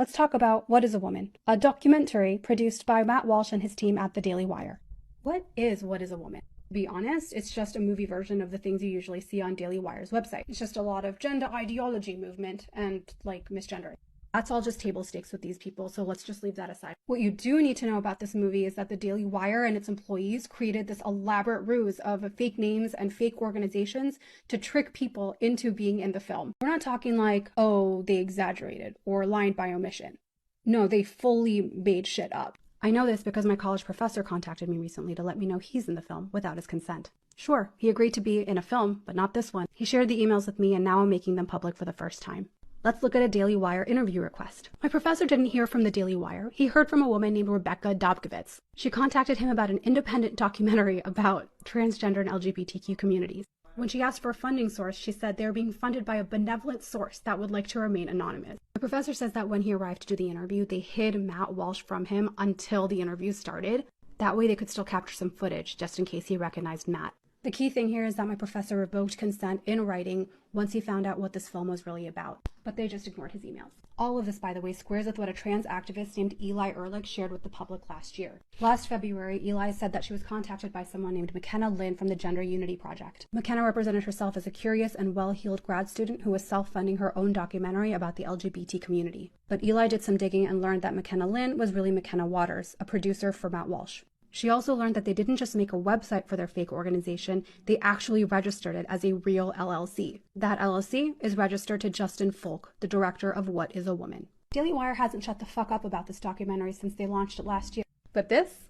Let's talk about What is a Woman, a documentary produced by Matt Walsh and his team at the Daily Wire. What is a Woman? To be honest, it's just a movie version of the things you usually see on Daily Wire's website. It's just a lot of gender ideology movement and, misgendering. That's all just table stakes with these people, so let's just leave that aside. What you do need to know about this movie is that the Daily Wire and its employees created this elaborate ruse of fake names and fake organizations to trick people into being in the film. We're not talking like, oh, they exaggerated or lied by omission. No, they fully made shit up. I know this because my college professor contacted me recently to let me know he's in the film without his consent. Sure, he agreed to be in a film, but not this one. He shared the emails with me and now I'm making them public for the first time. Let's look at a Daily Wire interview request. My professor didn't hear from the Daily Wire. He heard from a woman named Rebecca Dobkovitz. She contacted him about an independent documentary about transgender and LGBTQ communities. When she asked for a funding source, she said they were being funded by a benevolent source that would like to remain anonymous. The professor says that when he arrived to do the interview, they hid Matt Walsh from him until the interview started. That way they could still capture some footage just in case he recognized Matt. The key thing here is that my professor revoked consent in writing once he found out what this film was really about, but they just ignored his emails. All of this, by the way, squares with what a trans activist named Eli Ehrlich shared with the public last year. Last February, Eli said that she was contacted by someone named McKenna Lynn from the Gender Unity Project. McKenna represented herself as a curious and well-heeled grad student who was self-funding her own documentary about the LGBT community. But Eli did some digging and learned that McKenna Lynn was really McKenna Waters, a producer for Matt Walsh. She also learned that they didn't just make a website for their fake organization, they actually registered it as a real LLC. That LLC is registered to Justin Folk, the director of What is a Woman. Daily Wire hasn't shut the fuck up about this documentary since they launched it last year. But this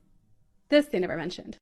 they never mentioned.